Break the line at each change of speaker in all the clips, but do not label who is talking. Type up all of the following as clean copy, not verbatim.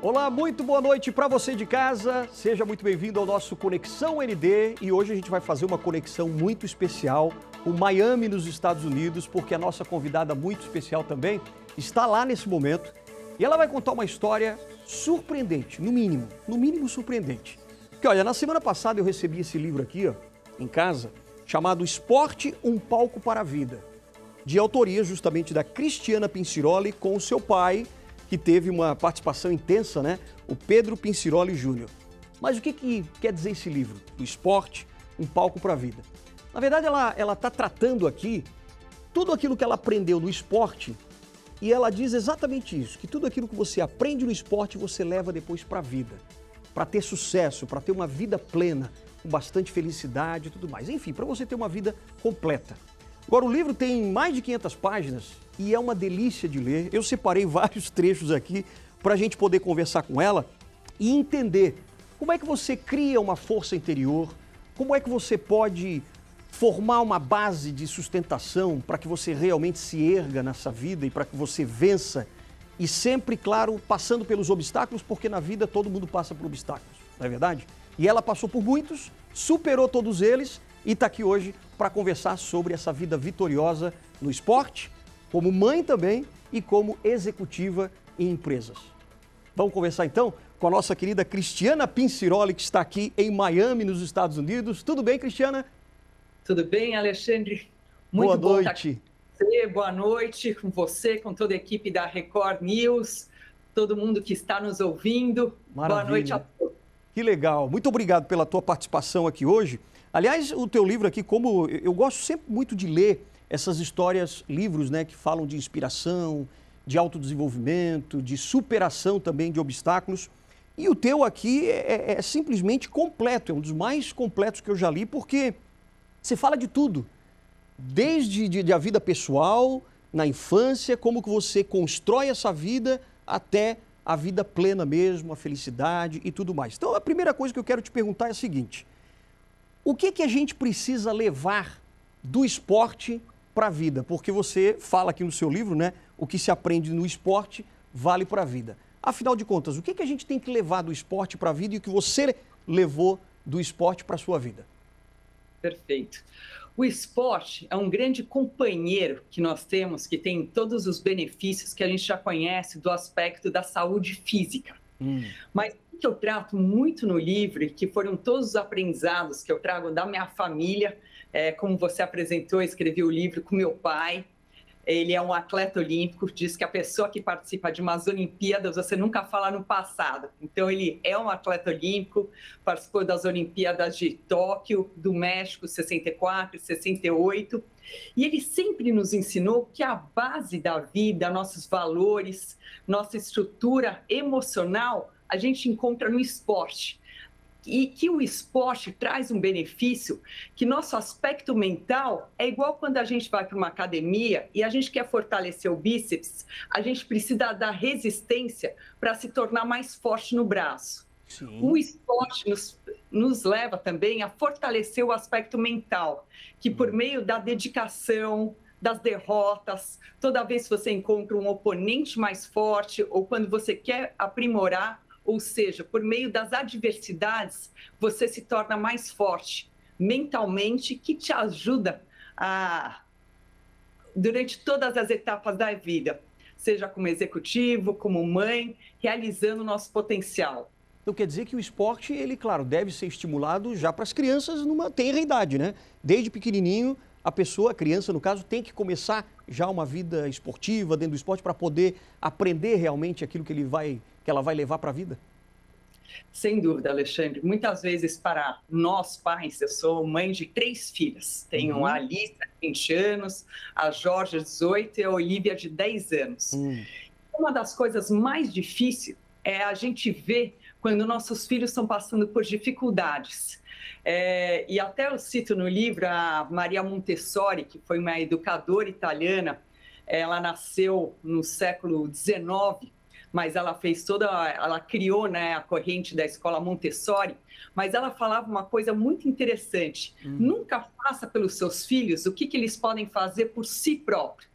Olá, muito boa noite para você de casa. Seja muito bem-vindo ao nosso Conexão ND e hoje a gente vai fazer uma conexão muito especial com Miami, nos Estados Unidos, porque a nossa convidada muito especial também está lá nesse momento e ela vai contar uma história surpreendente, no mínimo surpreendente. Porque olha, na semana passada eu recebi esse livro aqui, ó, em casa, chamado Esporte, um palco para a vida, de autoria justamente da Cristiana Pinziroli com o seu pai, que teve uma participação intensa, né? O Pedro Pinziroli Júnior. Mas o que quer dizer esse livro? O Esporte, um palco para a vida. Na verdade, ela está tratando aqui tudo aquilo que ela aprendeu no esporte e ela diz exatamente isso, que tudo aquilo que você aprende no esporte você leva depois para a vida, para ter sucesso, para ter uma vida plena, com bastante felicidade e tudo mais. Enfim, para você ter uma vida completa. Agora, o livro tem mais de 500 páginas e é uma delícia de ler. Eu separei vários trechos aqui para a gente poder conversar com ela e entender como é que você cria uma força interior, como é que você pode formar uma base de sustentação para que você realmente se erga nessa vida e para que você vença e sempre, claro, passando pelos obstáculos, porque na vida todo mundo passa por obstáculos, não é verdade? E ela passou por muitos, superou todos eles e está aqui hoje para conversar sobre essa vida vitoriosa no esporte, como mãe também e como executiva em empresas. Vamos conversar então com a nossa querida Cristiana Pinziroli, que está aqui em Miami, nos Estados Unidos. Tudo bem, Cristiana?
Tudo bem, Alexandre? Muito
boa
bom
noite.
Estar com você. Boa noite com você, com toda a equipe da Record News, todo mundo que está nos ouvindo.
Maravilha.
Boa noite a todos.
Que legal. Muito obrigado pela tua participação aqui hoje. Aliás, o teu livro aqui, como eu gosto sempre muito de ler essas histórias, livros, né, que falam de inspiração, de autodesenvolvimento, de superação também de obstáculos. E o teu aqui é simplesmente completo, é um dos mais completos que eu já li, porque você fala de tudo, desde a vida pessoal, na infância, como que você constrói essa vida até a vida plena mesmo, a felicidade e tudo mais. Então, a primeira coisa que eu quero te perguntar é a seguinte: o que a gente precisa levar do esporte para a vida? Porque você fala aqui no seu livro, né? O que se aprende no esporte vale para a vida. Afinal de contas, o que a gente tem que levar do esporte para a vida e o que você levou do esporte para a sua vida?
Perfeito. O esporte é um grande companheiro que nós temos, que tem todos os benefícios que a gente já conhece do aspecto da saúde física. Mas o que eu trato muito no livro, e que foram todos os aprendizados que eu trago da minha família, como você apresentou, eu escrevi o livro com meu pai. Ele é um atleta olímpico, diz que a pessoa que participa de umas Olimpíadas, você nunca fala no passado. Então, ele é um atleta olímpico, participou das Olimpíadas de Tóquio, do México, 64, 68. E ele sempre nos ensinou que a base da vida, nossos valores, nossa estrutura emocional, a gente encontra no esporte. E que o esporte traz um benefício, que nosso aspecto mental é igual quando a gente vai para uma academia e a gente quer fortalecer o bíceps, a gente precisa dar resistência para se tornar mais forte no braço. Sim. O esporte nos leva também a fortalecer o aspecto mental, que por meio da dedicação, das derrotas, toda vez que você encontra um oponente mais forte ou quando você quer aprimorar, ou seja, por meio das adversidades, você se torna mais forte mentalmente, que te ajuda durante todas as etapas da vida, seja como executivo, como mãe, realizando o nosso potencial.
Então quer dizer que o esporte, ele, claro, deve ser estimulado já para as crianças numa tenra idade, né? Desde pequenininho, a criança no caso, tem que começar já uma vida esportiva dentro do esporte para poder aprender realmente aquilo que ela vai levar para a vida?
Sem dúvida, Alexandre. Muitas vezes para nós pais, eu sou mãe de 3 filhas. Tenho a Alice, de 20 anos, a Jorge, de 18 e a Olivia, de 10 anos. Uma das coisas mais difíceis é a gente ver quando nossos filhos estão passando por dificuldades. E até eu cito no livro a Maria Montessori, que foi uma educadora italiana. Ela nasceu no século XIX, mas ela fez ela criou, né, a corrente da escola Montessori, mas ela falava uma coisa muito interessante: nunca faça pelos seus filhos o que eles podem fazer por si próprio.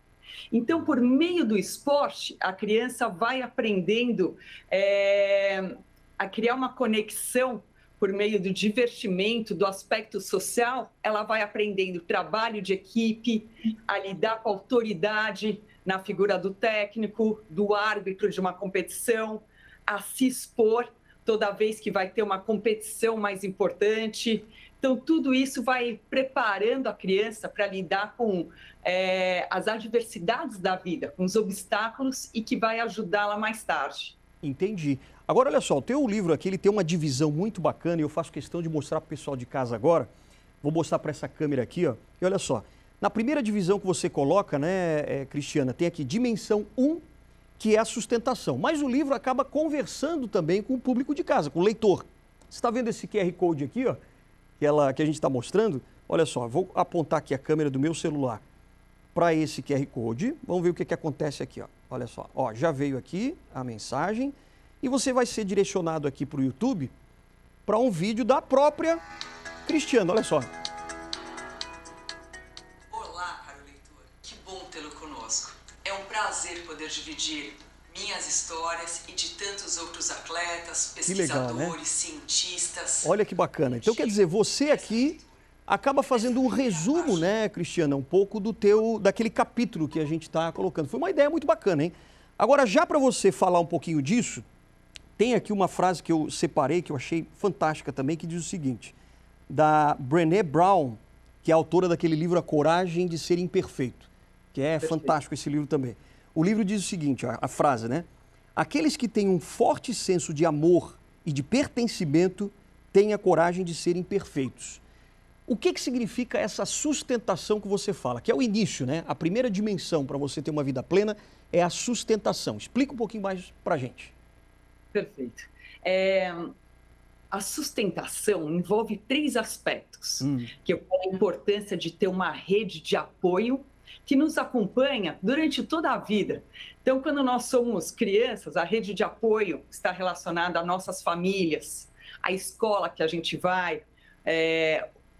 Então, por meio do esporte, a criança vai aprendendo a criar uma conexão por meio do divertimento, do aspecto social. Ela vai aprendendo trabalho de equipe, a lidar com a autoridade na figura do técnico, do árbitro de uma competição, a se expor toda vez que vai ter uma competição mais importante. Então, tudo isso vai preparando a criança para lidar com as adversidades da vida, com os obstáculos, e que vai ajudá-la mais tarde.
Entendi. Agora, olha só, o teu livro aqui, ele tem uma divisão muito bacana e eu faço questão de mostrar para o pessoal de casa agora. Vou mostrar para essa câmera aqui, ó. E olha só, na primeira divisão que você coloca, né, Cristiana, tem aqui dimensão 1, que é a sustentação. Mas o livro acaba conversando também com o público de casa, com o leitor. Você está vendo esse QR Code aqui, ó, que a gente está mostrando? Olha só, vou apontar aqui a câmera do meu celular para esse QR Code. Vamos ver o que acontece aqui, ó. Olha só, ó, já veio aqui a mensagem e você vai ser direcionado aqui para o YouTube para um vídeo da própria Cristiana. Olha só.
Olá, caro leitor. Que bom tê-lo conosco. É um prazer poder dividir minhas histórias e de tantos outros atletas, pesquisadores,
legal, né?
cientistas.
Olha que bacana. Então, quer dizer, você aqui acaba fazendo um resumo, né, Cristiana, um pouco daquele capítulo que a gente está colocando. Foi uma ideia muito bacana, hein? Agora, já para você falar um pouquinho disso, tem aqui uma frase que eu separei, que eu achei fantástica também, que diz o seguinte, da Brené Brown, que é autora daquele livro A Coragem de Ser Imperfeito, que é fantástico esse livro também. O livro diz o seguinte, a frase, né? Aqueles que têm um forte senso de amor e de pertencimento têm a coragem de serem perfeitos. O que significa essa sustentação que você fala? Que é o início, né? A primeira dimensão para você ter uma vida plena é a sustentação. Explica um pouquinho mais para a gente.
Perfeito. A sustentação envolve 3 aspectos, que é a importância de ter uma rede de apoio que nos acompanha durante toda a vida. Então, quando nós somos crianças, a rede de apoio está relacionada a nossas famílias, a escola que a gente vai,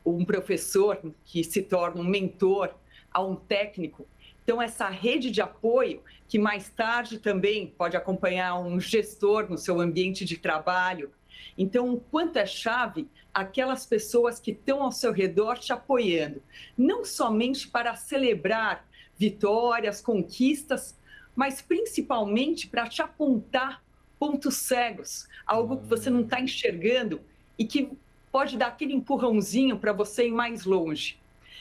um professor que se torna um mentor, a um técnico. Então, essa rede de apoio, que mais tarde também pode acompanhar um gestor no seu ambiente de trabalho. Então, o quanto é chave aquelas pessoas que estão ao seu redor te apoiando, não somente para celebrar vitórias, conquistas, mas principalmente para te apontar pontos cegos, algo que você não está enxergando e que pode dar aquele empurrãozinho para você ir mais longe.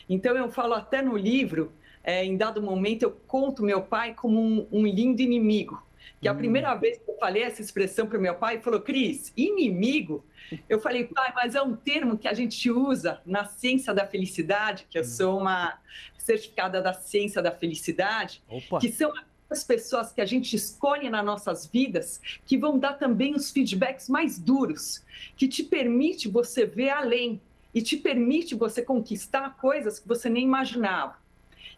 Então, eu falo até no livro, em dado momento, eu conto meu pai como um lindo inimigo. Que a primeira vez que eu falei essa expressão para o meu pai, ele falou, Cris, inimigo? Eu falei, pai, mas é um termo que a gente usa na ciência da felicidade, que eu sou uma certificada da ciência da felicidade, que são as pessoas que a gente escolhe nas nossas vidas, que vão dar também os feedbacks mais duros, que te permite você ver além e te permite você conquistar coisas que você nem imaginava.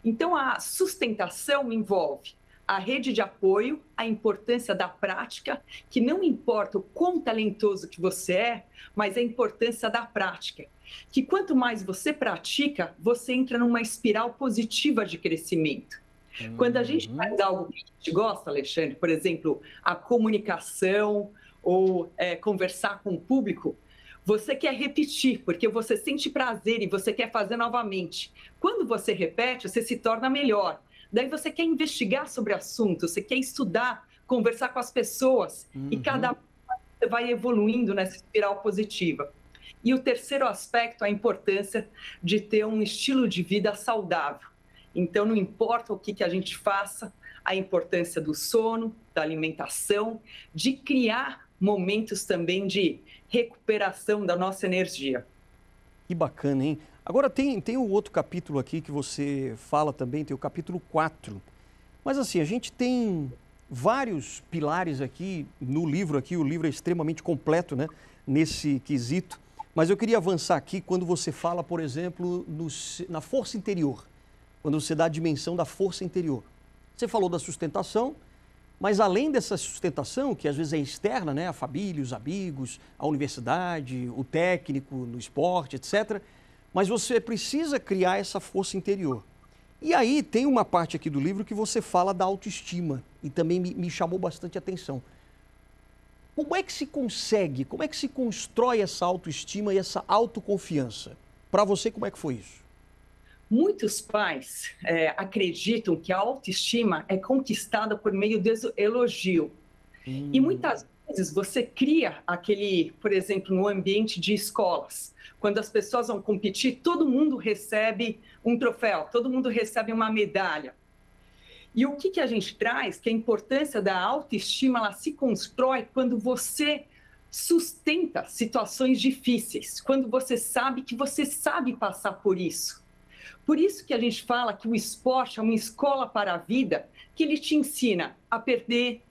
Então, a sustentação envolve a rede de apoio, a importância da prática, que não importa o quão talentoso que você é, mas a importância da prática. Que quanto mais você pratica, você entra numa espiral positiva de crescimento. Quando a gente faz algo que a gente gosta, Alexandre, por exemplo, a comunicação ou conversar com o público, você quer repetir, porque você sente prazer e você quer fazer novamente. Quando você repete, você se torna melhor. Daí você quer investigar sobre o assunto, você quer estudar, conversar com as pessoas, e cada vez você vai evoluindo nessa espiral positiva. E o terceiro aspecto, a importância de ter um estilo de vida saudável. Então, não importa o que a gente faça, a importância do sono, da alimentação, de criar momentos também de recuperação da nossa energia.
Que bacana, hein? Agora tem um outro capítulo aqui que você fala também, tem o capítulo 4. Mas assim, a gente tem vários pilares aqui no livro, o livro é extremamente completo, né, nesse quesito. Mas eu queria avançar aqui quando você fala, por exemplo, na força interior, quando você dá a dimensão da força interior. Você falou da sustentação, Mas além dessa sustentação, que às vezes é externa, né? A família, os amigos, a universidade, o técnico no esporte, etc. Mas você precisa criar essa força interior. E aí tem uma parte aqui do livro que você fala da autoestima e também me chamou bastante atenção. Como é que se consegue, como é que se constrói essa autoestima e essa autoconfiança? Para você, como é que foi isso?
Muitos pais acreditam que a autoestima é conquistada por meio do elogio. E muitas vezes você cria aquele, por exemplo, no ambiente de escolas, quando as pessoas vão competir, todo mundo recebe um troféu, todo mundo recebe uma medalha. E o que a gente traz, que a importância da autoestima, ela se constrói quando você sustenta situações difíceis, quando você sabe que você sabe passar por isso. Por isso que a gente fala que o esporte é uma escola para a vida, que ele te ensina a perder,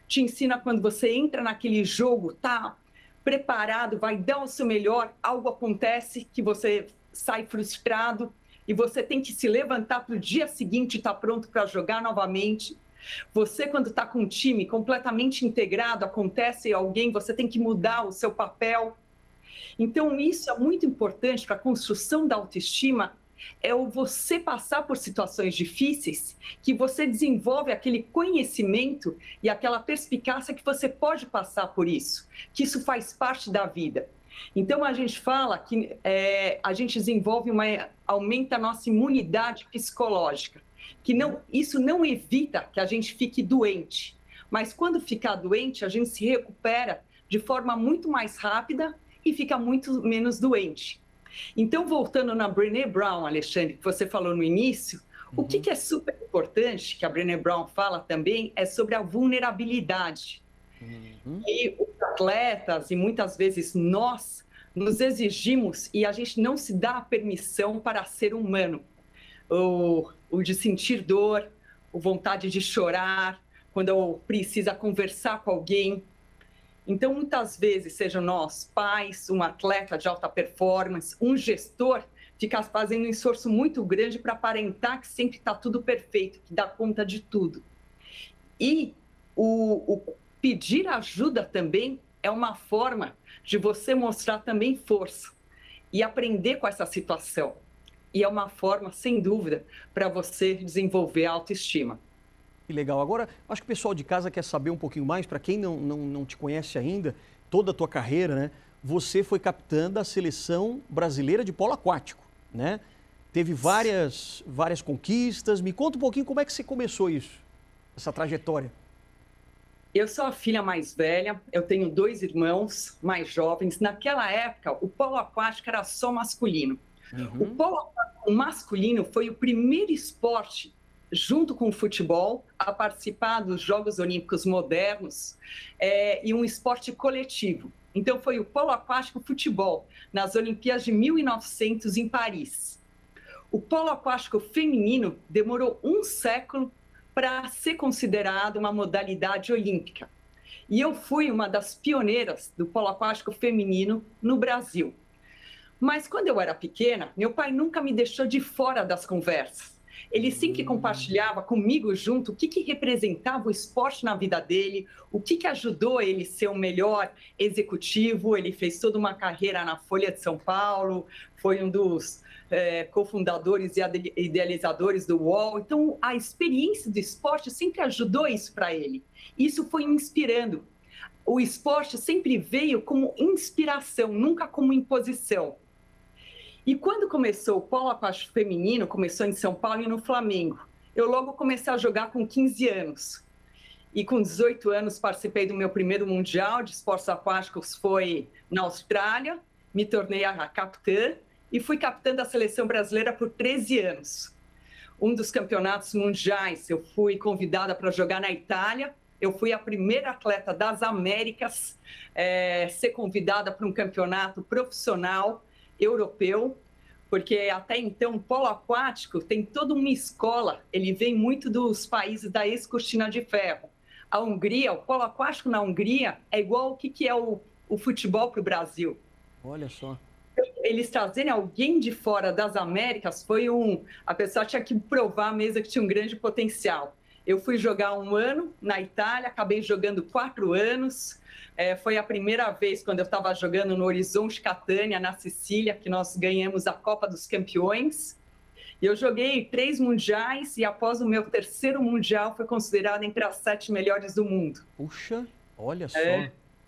te ensina quando você entra naquele jogo, tá preparado, vai dar o seu melhor, algo acontece que você sai frustrado e você tem que se levantar para o dia seguinte e estar pronto para jogar novamente. Você, quando está com um time completamente integrado, acontece alguém, você tem que mudar o seu papel. Então, isso é muito importante para a construção da autoestima, é o você passar por situações difíceis, que você desenvolve aquele conhecimento e aquela perspicácia que você pode passar por isso, que isso faz parte da vida. Então, a gente fala que a gente desenvolve aumenta a nossa imunidade psicológica, que isso não evita que a gente fique doente, mas quando ficar doente, a gente se recupera de forma muito mais rápida e fica muito menos doente. Então, voltando na Brené Brown, Alexandre, que você falou no início, o que é super importante, que a Brené Brown fala também, é sobre a vulnerabilidade. E os atletas, e muitas vezes nós, nos exigimos e a gente não se dá a permissão para ser humano. O de sentir dor, a vontade de chorar, quando precisa conversar com alguém. Então, muitas vezes, sejam nós, pais, um atleta de alta performance, um gestor, fica fazendo um esforço muito grande para aparentar que sempre está tudo perfeito, que dá conta de tudo. E o pedir ajuda também é uma forma de você mostrar também força e aprender com essa situação. E é uma forma, sem dúvida, para você desenvolver a autoestima.
Que legal. Agora, acho que o pessoal de casa quer saber um pouquinho mais, para quem não te conhece ainda, toda a tua carreira, né? Você foi capitã da seleção brasileira de polo aquático, né? Teve várias conquistas. Me conta um pouquinho como é que você começou isso, essa trajetória.
Eu sou a filha mais velha, eu tenho 2 irmãos mais jovens. Naquela época, o polo aquático era só masculino. O polo aquático masculino foi o primeiro esporte junto com o futebol, a participar dos Jogos Olímpicos modernos e um esporte coletivo. Então, foi o polo aquático futebol, nas Olimpíadas de 1900 em Paris. O polo aquático feminino demorou 1 século para ser considerado uma modalidade olímpica. E eu fui uma das pioneiras do polo aquático feminino no Brasil. Mas, quando eu era pequena, meu pai nunca me deixou de fora das conversas. Ele sempre compartilhava comigo junto o que representava o esporte na vida dele, o que ajudou ele a ser o melhor executivo. Ele fez toda uma carreira na Folha de São Paulo, foi um dos cofundadores e idealizadores do UOL. Então, a experiência do esporte sempre ajudou isso para ele. Isso foi me inspirando. O esporte sempre veio como inspiração, nunca como imposição. E quando começou o polo aquático feminino, começou em São Paulo e no Flamengo, eu logo comecei a jogar com 15 anos. E com 18 anos participei do meu primeiro mundial de esportes aquáticos, foi na Austrália, me tornei a capitã e fui capitã da seleção brasileira por 13 anos. Um dos campeonatos mundiais, eu fui convidada para jogar na Itália, eu fui a primeira atleta das Américas a ser convidada para um campeonato profissional europeu, porque até então o polo aquático tem toda uma escola, ele vem muito dos países da ex-cortina de ferro. A Hungria, o polo aquático na Hungria é igual o que é o futebol para o Brasil.
Olha só.
Eles trazerem alguém de fora das Américas a pessoa tinha que provar mesmo que tinha um grande potencial. Eu fui jogar 1 ano na Itália, acabei jogando 4 anos. Foi a primeira vez quando eu estava jogando no Horizonte Catania, na Sicília, que nós ganhamos a Copa dos Campeões. Eu joguei 3 mundiais e após o meu 3º mundial foi considerado entre as 7 melhores do mundo.
Puxa, olha só,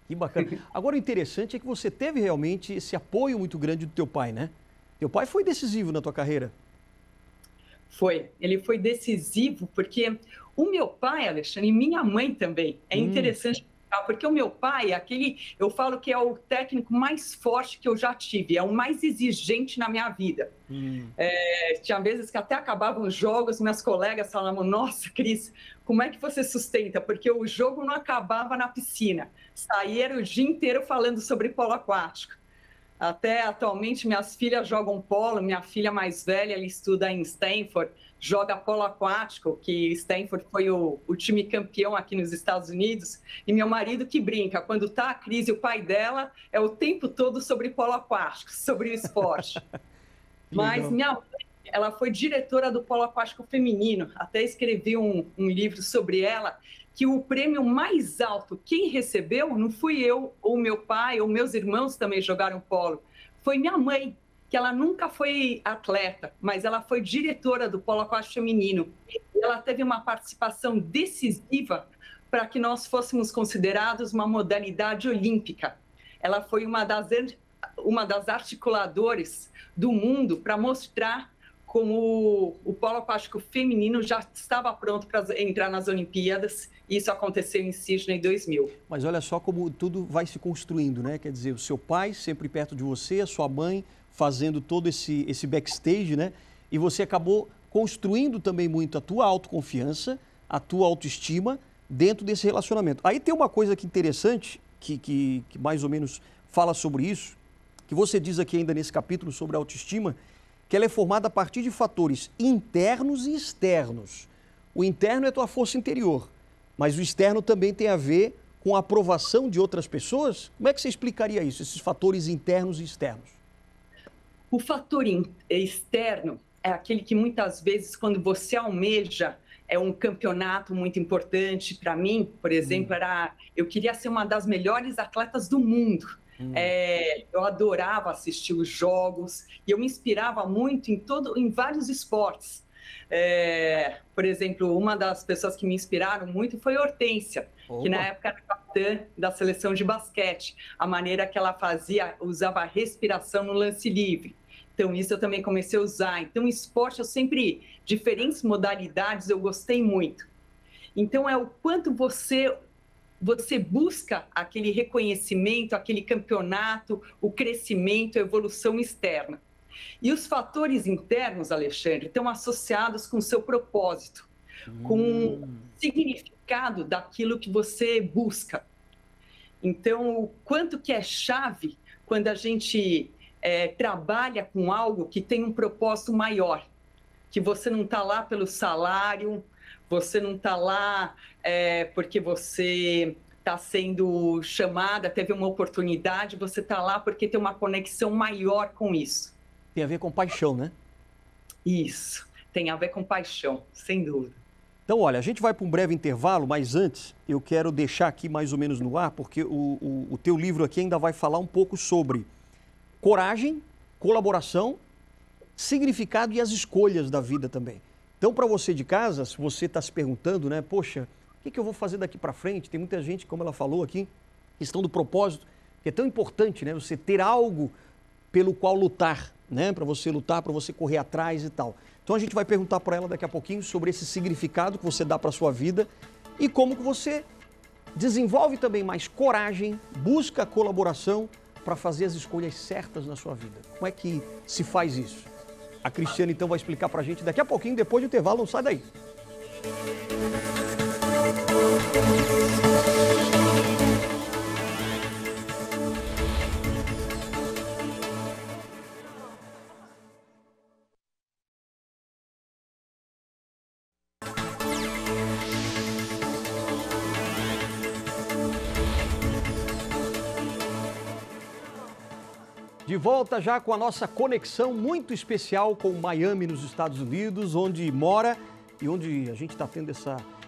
que bacana. Agora o interessante é que você teve realmente esse apoio muito grande do teu pai, né? Teu pai foi decisivo na tua carreira.
Ele foi decisivo porque o meu pai, Alexandre, e minha mãe também, é interessante, porque o meu pai, eu falo que é o técnico mais forte que eu já tive, é o mais exigente na minha vida. Tinha vezes que até acabavam os jogos, meus colegas falavam, nossa, Cris, como é que você sustenta? Porque o jogo não acabava na piscina, saía o dia inteiro falando sobre polo aquático. Até atualmente minhas filhas jogam polo, minha filha mais velha, ela estuda em Stanford, joga polo aquático, que Stanford foi o time campeão aqui nos Estados Unidos, e meu marido que brinca, quando está a crise, o pai dela é o tempo todo sobre polo aquático, sobre o esporte. Mas minha mãe, ela foi diretora do polo aquático feminino, até escrevi um livro sobre ela, que o prêmio mais alto, quem recebeu, não fui eu, ou meu pai, ou meus irmãos também jogaram polo, foi minha mãe, que ela nunca foi atleta, mas ela foi diretora do polo aquático feminino. Ela teve uma participação decisiva para que nós fôssemos considerados uma modalidade olímpica. Ela foi uma das articuladoras do mundo para mostrar como o polo aquático feminino já estava pronto para entrar nas Olimpíadas. Isso aconteceu em Sydney 2000.
Mas olha só como tudo vai se construindo, né? Quer dizer, o seu pai sempre perto de você, a sua mãe fazendo todo esse backstage, né? E você acabou construindo também muito a tua autoconfiança, a tua autoestima dentro desse relacionamento. Aí tem uma coisa que interessante, que mais ou menos fala sobre isso, que você diz aqui ainda nesse capítulo sobre a autoestima, que ela é formada a partir de fatores internos e externos. O interno é a tua força interior, mas o externo também tem a ver com a aprovação de outras pessoas? Como é que você explicaria isso, esses fatores internos e externos?
O fator externo é aquele que muitas vezes, quando você almeja um campeonato muito importante, para mim, por exemplo, eu queria ser uma das melhores atletas do mundo. Eu adorava assistir os jogos e eu me inspirava muito em vários esportes. Por exemplo, uma das pessoas que me inspiraram muito foi Hortência, que na época era capitã da seleção de basquete. A maneira que ela usava a respiração no lance livre. Então, isso eu também comecei a usar. Então, esporte, diferentes modalidades, eu gostei muito. Então, é o quanto você busca aquele reconhecimento, aquele campeonato, o crescimento, a evolução externa. E os fatores internos, Alexandre, estão associados com o seu propósito, com o significado daquilo que você busca. Então, o quanto que é chave quando a gente trabalha com algo que tem um propósito maior, que você não está lá pelo salário, você não está lá porque você está sendo chamada, teve uma oportunidade, você está lá porque tem uma conexão maior com isso.
Tem a ver com paixão, né?
Isso, tem a ver com paixão, sem dúvida.
Então, olha, a gente vai para um breve intervalo, mas antes eu quero deixar aqui mais ou menos no ar, porque o teu livro aqui ainda vai falar um pouco sobre coragem, colaboração, significado e as escolhas da vida também. Então, para você de casa, se você está se perguntando, né, poxa, o que eu vou fazer daqui para frente? Tem muita gente, como ela falou aqui, questão do propósito, que é tão importante, né, você ter algo pelo qual lutar, né, para você lutar, para você correr atrás e tal. Então, a gente vai perguntar para ela daqui a pouquinho sobre esse significado que você dá para a sua vida e como que você desenvolve também mais coragem, busca colaboração para fazer as escolhas certas na sua vida. Como é que se faz isso? A Cristiane, então, vai explicar para a gente daqui a pouquinho, depois do intervalo, não sai daí. De volta já com a nossa conexão muito especial com Miami, nos Estados Unidos, onde mora e onde a gente está tendo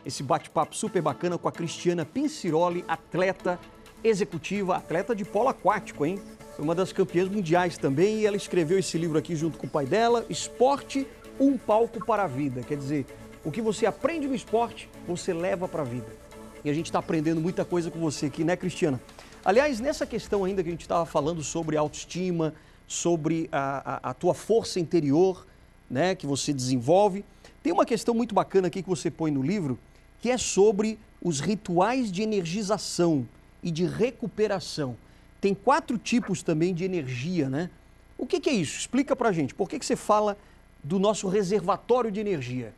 esse bate-papo super bacana com a Cristiana Pensiroli, atleta executiva, atleta de polo aquático, hein? Foi uma das campeãs mundiais também e ela escreveu esse livro aqui junto com o pai dela, Esporte, um palco para a vida. Quer dizer, o que você aprende no esporte, você leva para a vida. E a gente está aprendendo muita coisa com você aqui, né, Cristiana? Aliás, nessa questão ainda que a gente estava falando sobre autoestima, sobre a tua força interior, né, que você desenvolve, tem uma questão muito bacana aqui que você põe no livro, que é sobre os rituais de energização e de recuperação. Tem 4 tipos também de energia, né? O que é isso? Explica pra gente. Por que você fala do nosso reservatório de energia?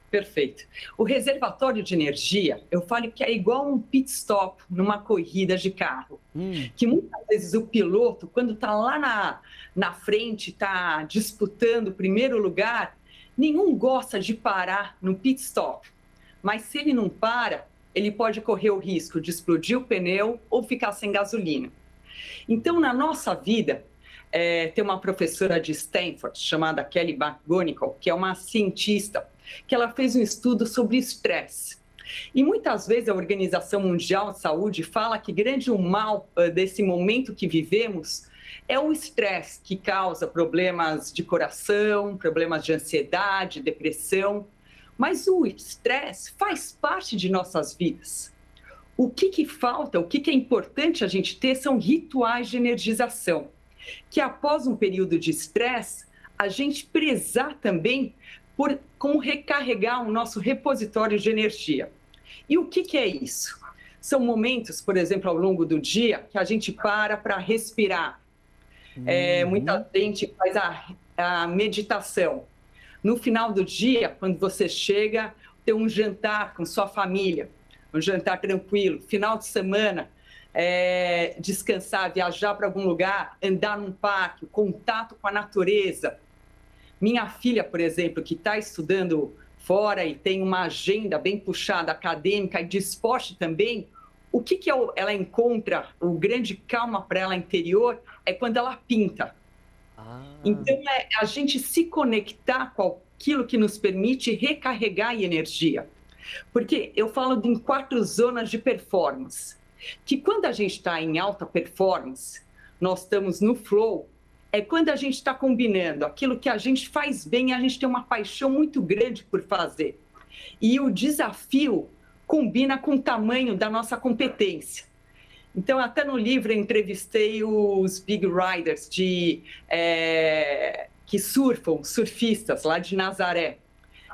Perfeito. O reservatório de energia, eu falo que é igual um pit stop numa corrida de carro. Que muitas vezes o piloto, quando está lá na frente, está disputando o primeiro lugar, nenhum gosta de parar no pit stop. Mas se ele não para, ele pode correr o risco de explodir o pneu ou ficar sem gasolina. Então, na nossa vida, tem uma professora de Stanford chamada Kelly McGonigal, que é uma cientista, que ela fez um estudo sobre estresse. E muitas vezes a Organização Mundial de Saúde fala que grande mal desse momento que vivemos é o estresse que causa problemas de coração, problemas de ansiedade, depressão. Mas o estresse faz parte de nossas vidas. O que falta, o que é importante a gente ter são rituais de energização, que após um período de estresse, a gente prezar também por como recarregar o nosso repositório de energia. E o que é isso? São momentos, por exemplo, ao longo do dia, que a gente para respirar. Muita gente faz a meditação. No final do dia, quando você chega, ter um jantar com sua família, um jantar tranquilo. Final de semana, descansar, viajar para algum lugar, andar num parque, contato com a natureza. Minha filha, por exemplo, que está estudando fora e tem uma agenda bem puxada, acadêmica e de esporte também, o que ela encontra, o grande calma para ela interior, é quando ela pinta. Então, a gente se conectar com aquilo que nos permite recarregar energia. Porque eu falo em 4 zonas de performance, que quando a gente está em alta performance, nós estamos no flow, é quando a gente está combinando aquilo que a gente faz bem, a gente tem uma paixão muito grande por fazer. E o desafio combina com o tamanho da nossa competência. Então, até no livro, eu entrevistei os big riders que surfam, surfistas lá de Nazaré.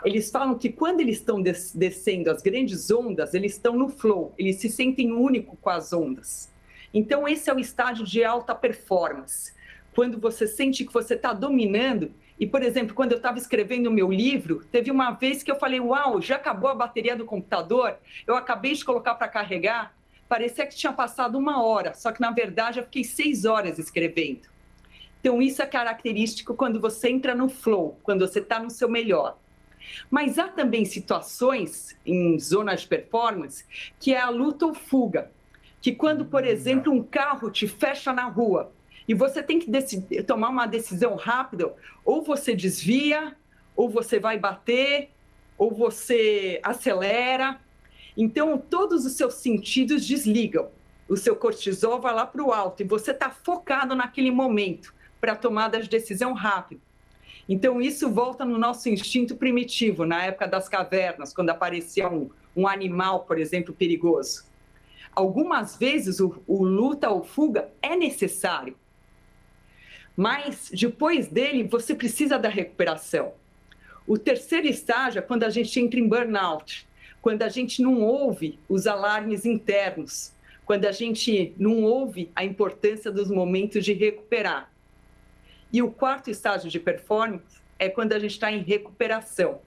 Eles falam que quando eles estão descendo as grandes ondas, eles estão no flow, eles se sentem únicos com as ondas. Então, esse é o estágio de alta performance. Quando você sente que você está dominando. E, por exemplo, quando eu estava escrevendo o meu livro, teve uma vez que eu falei, uau, já acabou a bateria do computador, eu acabei de colocar para carregar, parecia que tinha passado 1 hora, só que, na verdade, eu fiquei 6 horas escrevendo. Então, isso é característico quando você entra no flow, quando você está no seu melhor. Mas há também situações em zonas de performance que é a luta ou fuga, que quando, por exemplo, um carro te fecha na rua e você tem que tomar uma decisão rápida, ou você desvia, ou você vai bater, ou você acelera. Então, todos os seus sentidos desligam. O seu cortisol vai lá para o alto e você está focado naquele momento para a tomada de decisão rápida. Então, isso volta no nosso instinto primitivo, na época das cavernas, quando aparecia um animal, por exemplo, perigoso. Algumas vezes, o luta ou fuga é necessário. Mas, depois dele, você precisa da recuperação. O terceiro estágio é quando a gente entra em burnout, quando a gente não ouve os alarmes internos, quando a gente não ouve a importância dos momentos de recuperar. E o 4º estágio de performance é quando a gente está em recuperação.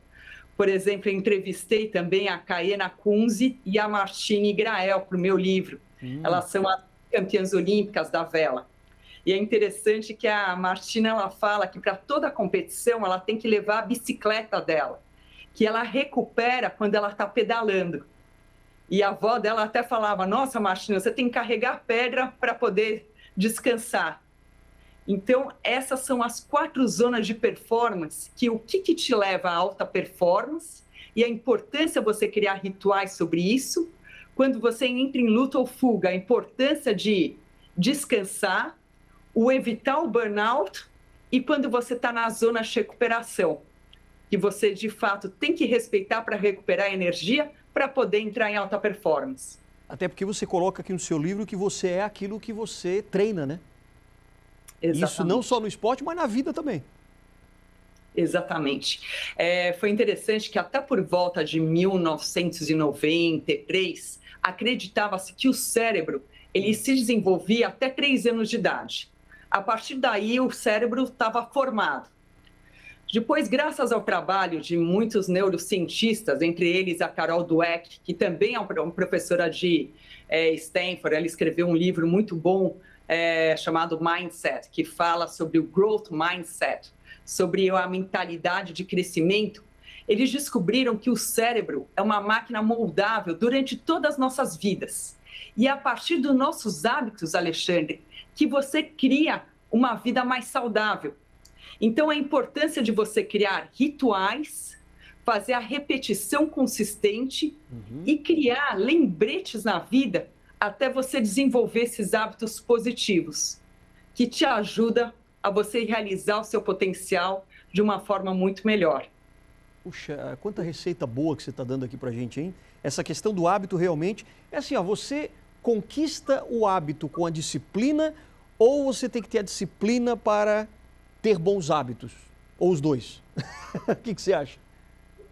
Por exemplo, eu entrevistei também a Kaena Kunze e a Martine Grael para o meu livro. Elas são as campeãs olímpicas da vela. E é interessante que a Martina, ela fala que para toda a competição ela tem que levar a bicicleta dela, que ela recupera quando ela está pedalando. E a avó dela até falava, nossa, Martina, você tem que carregar pedra para poder descansar. Então, essas são as 4 zonas de performance, que o que te leva à alta performance, e a importância de você criar rituais sobre isso. Quando você entra em luta ou fuga, a importância de descansar, o evitar o burnout, e quando você está na zona de recuperação, que você, de fato, tem que respeitar para recuperar a energia para poder entrar em alta performance.
Até porque você coloca aqui no seu livro que você é aquilo que você treina, né?
Exatamente.
Isso não só no esporte, mas na vida também.
Exatamente. Foi interessante que até por volta de 1993, acreditava-se que o cérebro ele se desenvolvia até 3 anos de idade. A partir daí, o cérebro estava formado. Depois, graças ao trabalho de muitos neurocientistas, entre eles a Carol Dweck, que também é uma professora de Stanford, ela escreveu um livro muito bom chamado Mindset, que fala sobre o Growth Mindset, sobre a mentalidade de crescimento. Eles descobriram que o cérebro é uma máquina moldável durante todas as nossas vidas. E é a partir dos nossos hábitos, Alexandre, que você cria uma vida mais saudável. Então, a importância de você criar rituais, fazer a repetição consistente e criar lembretes na vida até você desenvolver esses hábitos positivos, que te ajudam a você realizar o seu potencial de uma forma muito melhor.
Puxa, quanta receita boa que você está dando aqui para a gente, hein? Essa questão do hábito realmente é assim, ó, você conquista o hábito com a disciplina ou você tem que ter a disciplina para ter bons hábitos? Ou os dois? O que você acha?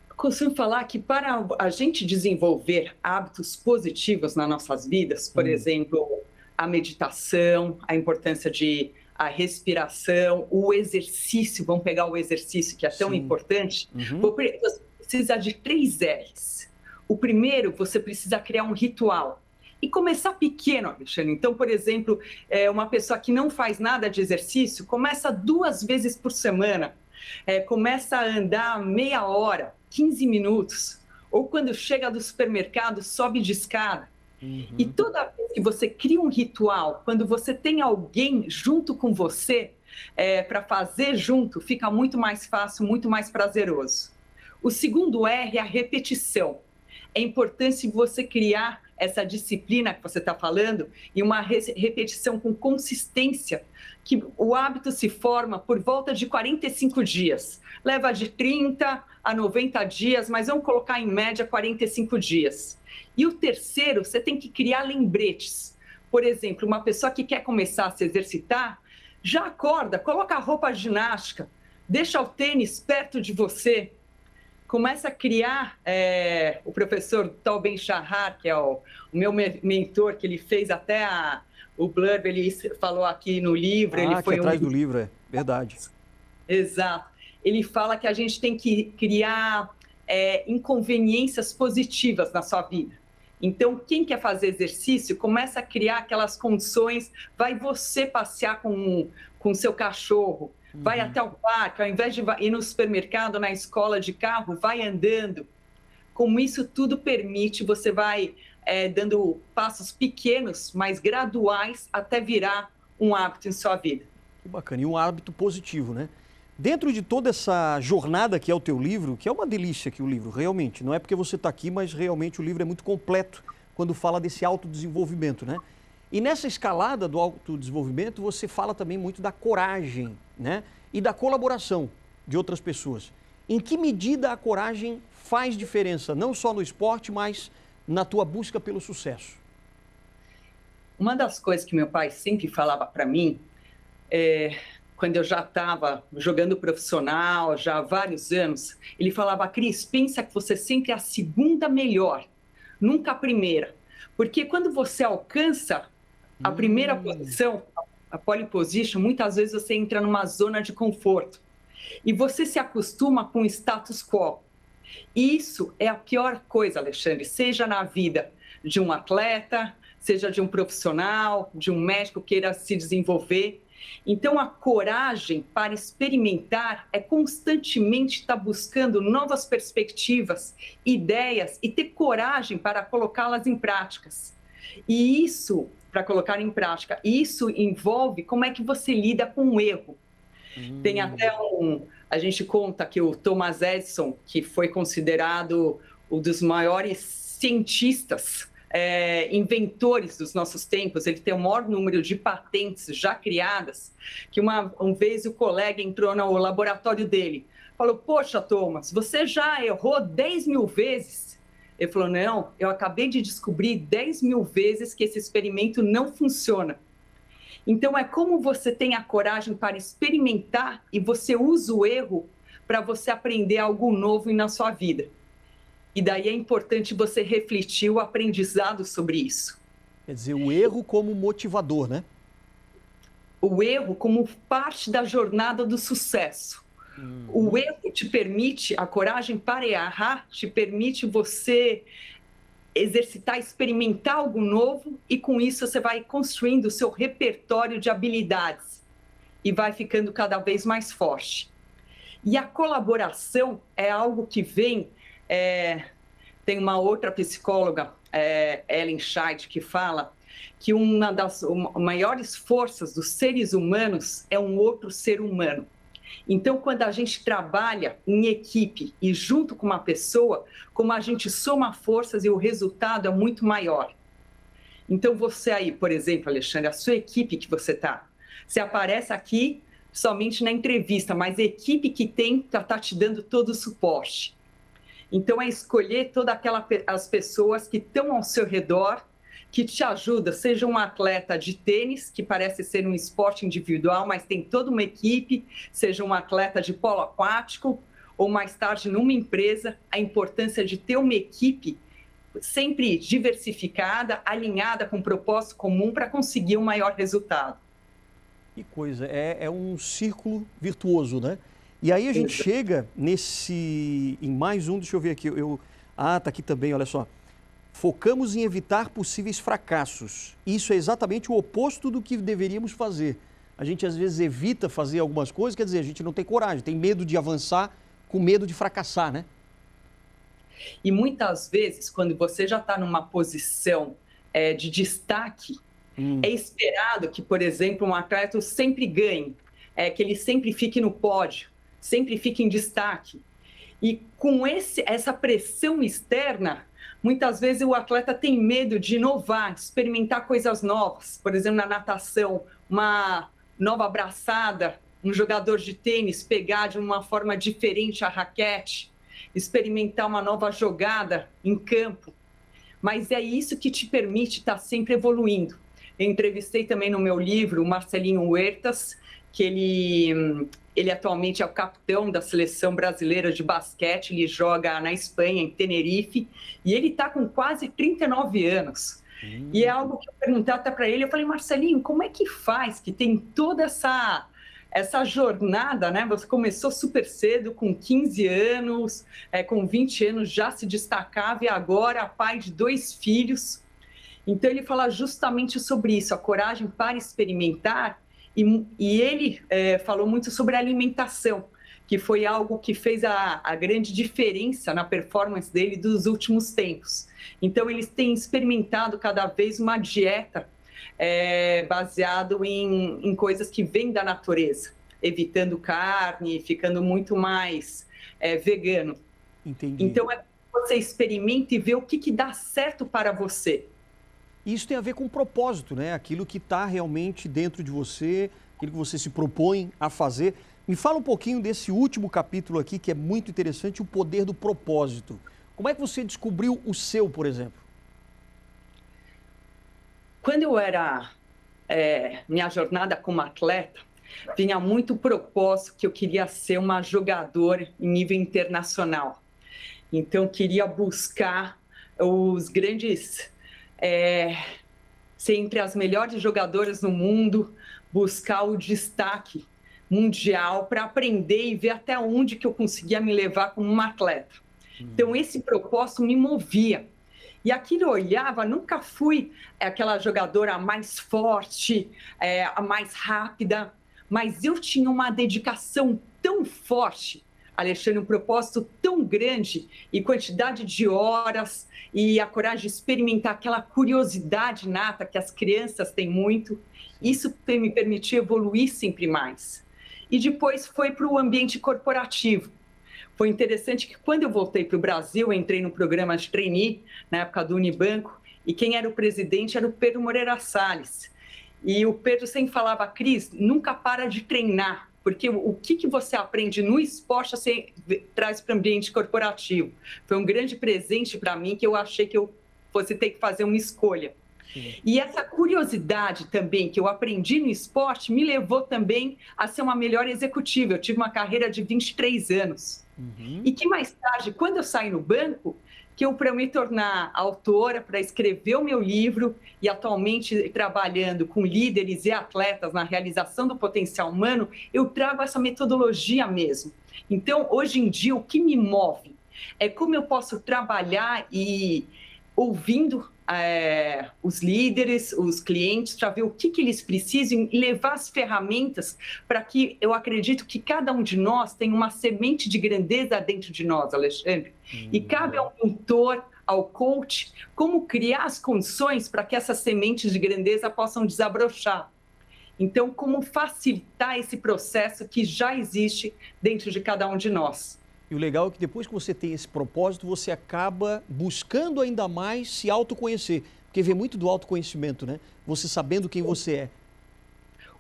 Eu costumo falar que para a gente desenvolver hábitos positivos nas nossas vidas, por exemplo, a meditação, a importância de a respiração, o exercício, vamos pegar o exercício que é tão importante, você precisa de 3 R's. O primeiro, você precisa criar um ritual. E começar pequeno, Alexandre. Então, por exemplo, uma pessoa que não faz nada de exercício, começa 2 vezes por semana. Começa a andar meia hora, 15 minutos. Ou quando chega do supermercado, sobe de escada. E toda vez que você cria um ritual, quando você tem alguém junto com você, para fazer junto, fica muito mais fácil, muito mais prazeroso. O segundo R é a repetição. É importante você criar essa disciplina que você está falando e uma repetição com consistência, que o hábito se forma por volta de 45 dias. Leva de 30 a 90 dias, mas vamos colocar em média 45 dias. E o terceiro, você tem que criar lembretes. Por exemplo, uma pessoa que quer começar a se exercitar, já acorda, coloca a roupa de ginástica, deixa o tênis perto de você, começa a criar, o professor Tal Ben-Shahar, que é o meu mentor, que ele fez até o blurb, ele falou aqui no livro. Ele foi
atrás do livro, é verdade.
Exato. Ele fala que a gente tem que criar inconveniência positivas na sua vida. Então, quem quer fazer exercício, começa a criar aquelas condições, vai você passear com o seu cachorro, vai até o parque, ao invés de ir no supermercado, na escola de carro, vai andando. Como isso tudo permite, você vai dando passos pequenos, mas graduais, até virar um hábito em sua vida.
Que bacana, e um hábito positivo, né? Dentro de toda essa jornada que é o teu livro, que é uma delícia aqui o livro, realmente, não é porque você está aqui, mas realmente o livro é muito completo quando fala desse autodesenvolvimento, né? E nessa escalada do autodesenvolvimento, você fala também muito da coragem, né? E da colaboração de outras pessoas. Em que medida a coragem faz diferença, não só no esporte, mas na tua busca pelo sucesso?
Uma das coisas que meu pai sempre falava para mim, quando eu já estava jogando profissional, já há vários anos, ele falava: Cris, pensa que você sempre é a segunda melhor, nunca a primeira. Porque quando você alcança a primeira posição, a pole position, muitas vezes você entra numa zona de conforto e você se acostuma com o status quo. E isso é a pior coisa, Alexandre, seja na vida de um atleta, seja de um profissional, de um médico que queira se desenvolver. Então, a coragem para experimentar é constantemente estar buscando novas perspectivas, ideias e ter coragem para colocá-las em práticas. E isso, para colocar em prática, isso envolve como é que você lida com o erro. Tem até a gente conta que o Thomas Edison, que foi considerado um dos maiores cientistas, inventores dos nossos tempos, ele tem o maior número de patentes já criadas, que uma vez o colega entrou no laboratório dele, falou, poxa, Thomas, você já errou 10 mil vezes? Ele falou, não, eu acabei de descobrir 10 mil vezes que esse experimento não funciona. Então, é como você tem a coragem para experimentar e você usa o erro para você aprender algo novo na sua vida. E daí é importante você refletir o aprendizado sobre isso.
Quer dizer, o erro como motivador, né?
O erro como parte da jornada do sucesso. O erro te permite, a coragem para errar, te permite você exercitar, experimentar algo novo e com isso você vai construindo o seu repertório de habilidades e vai ficando cada vez mais forte. E a colaboração é algo que vem... tem uma outra psicóloga, Ellen Scheid, que fala que uma das maiores forças dos seres humanos é um outro ser humano. Então, quando a gente trabalha em equipe e junto com uma pessoa, como a gente soma forças e o resultado é muito maior. Então, você aí, por exemplo, Alexandre, a sua equipe que você está, você aparece aqui somente na entrevista, mas a equipe que tem está te dando todo o suporte. Então, é escolher todas as pessoas que estão ao seu redor, que te ajudam, seja um atleta de tênis, que parece ser um esporte individual, mas tem toda uma equipe, seja um atleta de polo aquático, ou mais tarde numa empresa, a importância de ter uma equipe sempre diversificada, alinhada com um propósito comum para conseguir um maior resultado.
Que coisa, é um círculo virtuoso, né? E aí a gente chega em mais um, deixa eu ver aqui, tá aqui também, olha só. Focamos em evitar possíveis fracassos. Isso é exatamente o oposto do que deveríamos fazer. A gente às vezes evita fazer algumas coisas, quer dizer, a gente não tem coragem, tem medo de avançar, com medo de fracassar, né?
E muitas vezes, quando você já está numa posição de destaque, é esperado que, por exemplo, um atleta sempre ganhe, que ele sempre fique no pódio, sempre fique em destaque. E com essa pressão externa, muitas vezes o atleta tem medo de inovar, de experimentar coisas novas. Por exemplo, na natação, uma nova braçada, um jogador de tênis pegar de uma forma diferente a raquete, experimentar uma nova jogada em campo. Mas é isso que te permite estar sempre evoluindo. Eu entrevistei também no meu livro o Marcelinho Huertas, que ele atualmente é o capitão da seleção brasileira de basquete, ele joga na Espanha, em Tenerife, e ele está com quase 39 anos. E é algo que eu perguntei até para ele, eu falei, Marcelinho, como é que faz que tem toda essa jornada, né? Você começou super cedo, com 15 anos, com 20 anos já se destacava e agora pai de 2 filhos. Então ele fala justamente sobre isso, a coragem para experimentar. E ele falou muito sobre a alimentação, que foi algo que fez a grande diferença na performance dele dos últimos tempos. Então, eles têm experimentado cada vez uma dieta baseado em coisas que vêm da natureza, evitando carne, ficando muito mais vegano.
Entendi.
Então, você experimenta e vê o que dá certo para você.
Isso tem a ver com o propósito, né? Aquilo que está realmente dentro de você, aquilo que você se propõe a fazer. Me fala um pouquinho desse último capítulo aqui, que é muito interessante, o poder do propósito. Como é que você descobriu o seu, por exemplo?
Quando eu era minha jornada como atleta, vinha muito o propósito que eu queria ser uma jogadora em nível internacional. Então, queria buscar os grandes... ser entre as melhores jogadoras no mundo, buscar o destaque mundial para aprender e ver até onde que eu conseguia me levar como uma atleta. Então, esse propósito me movia. E aquilo eu olhava, nunca fui aquela jogadora mais forte, a mais rápida, mas eu tinha uma dedicação tão forte, Alexandre, um propósito tão grande e quantidade de horas e a coragem de experimentar aquela curiosidade nata que as crianças têm muito, isso me permitiu evoluir sempre mais. e depois foi para o ambiente corporativo. Foi interessante que quando eu voltei para o Brasil, eu entrei no programa de trainee, na época do Unibanco, e quem era o presidente era o Pedro Moreira Salles. E o Pedro sempre falava, Cris, nunca para de treinar, porque o que você aprende no esporte você traz para o ambiente corporativo. Foi um grande presente para mim, que eu achei que eu fosse ter que fazer uma escolha. Sim. E essa curiosidade também que eu aprendi no esporte me levou também a ser uma melhor executiva. Eu tive uma carreira de 23 anos. E que mais tarde, quando eu saí no banco, que eu, para me tornar autora, para escrever o meu livro e atualmente trabalhando com líderes e atletas na realização do potencial humano, eu trago essa metodologia mesmo. Então, hoje em dia, o que me move é como eu posso trabalhar e ouvindo os líderes, os clientes, para ver o que eles precisam e levar as ferramentas para que eu acredito que cada um de nós tem uma semente de grandeza dentro de nós, Alexandre. E cabe ao mentor, ao coach, como criar as condições para que essas sementes de grandeza possam desabrochar. Então, como facilitar esse processo que já existe dentro de cada um de nós.
E o legal é que depois que você tem esse propósito, você acaba buscando ainda mais se autoconhecer. Porque vem muito do autoconhecimento, né? Você sabendo quem você é.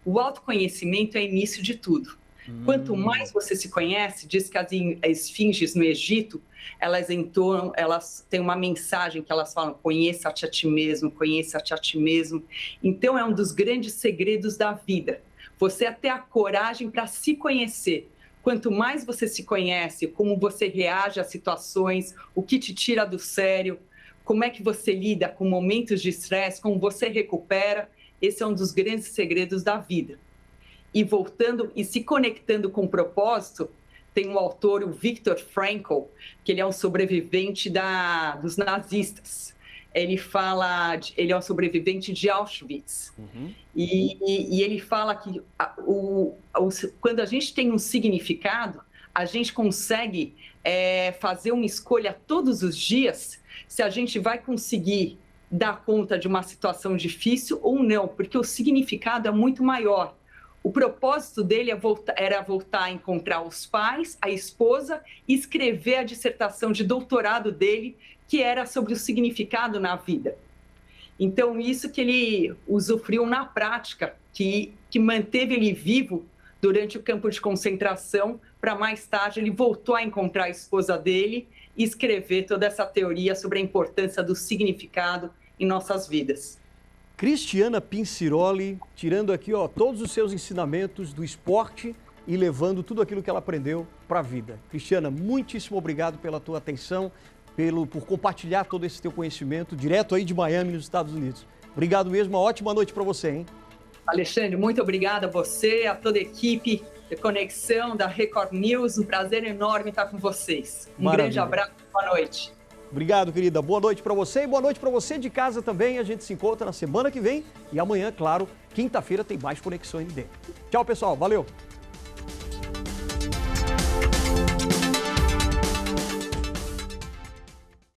O autoconhecimento é início de tudo. Quanto mais você se conhece, diz que as esfinges no Egito, elas têm uma mensagem que elas falam, conheça-te a ti mesmo, conheça-te a ti mesmo. Então, é um dos grandes segredos da vida. Você ter a coragem para se conhecer. Quanto mais você se conhece, como você reage às situações, o que te tira do sério, como é que você lida com momentos de estresse, como você recupera, esse é um dos grandes segredos da vida. E voltando e se conectando com o propósito, tem um autor, o Viktor Frankl, que ele é um sobrevivente dos nazistas. Ele é um sobrevivente de Auschwitz. E ele fala que quando a gente tem um significado, a gente consegue fazer uma escolha todos os dias se a gente vai conseguir dar conta de uma situação difícil ou não, porque o significado é muito maior. O propósito dele era voltar a encontrar os pais, a esposa, e escrever a dissertação de doutorado dele, que era sobre o significado na vida. Então, isso que ele usufruiu na prática, que manteve ele vivo durante o campo de concentração, para mais tarde ele voltou a encontrar a esposa dele e escrever toda essa teoria sobre a importância do significado em nossas vidas.
Cristiana Pinciroli, tirando aqui todos os seus ensinamentos do esporte e levando tudo aquilo que ela aprendeu para a vida. Cristiana, muitíssimo obrigado pela tua atenção, por compartilhar todo esse teu conhecimento direto aí de Miami, nos Estados Unidos. Obrigado mesmo, uma ótima noite para você, hein?
Alexandre, muito obrigada a você, a toda a equipe de Conexão da Record News. Um prazer enorme estar com vocês. Um grande abraço, boa noite.
Obrigado, querida. Boa noite para você e boa noite para você de casa também. A gente se encontra na semana que vem e amanhã, claro, quinta-feira tem mais Conexão ND. Tchau, pessoal. Valeu!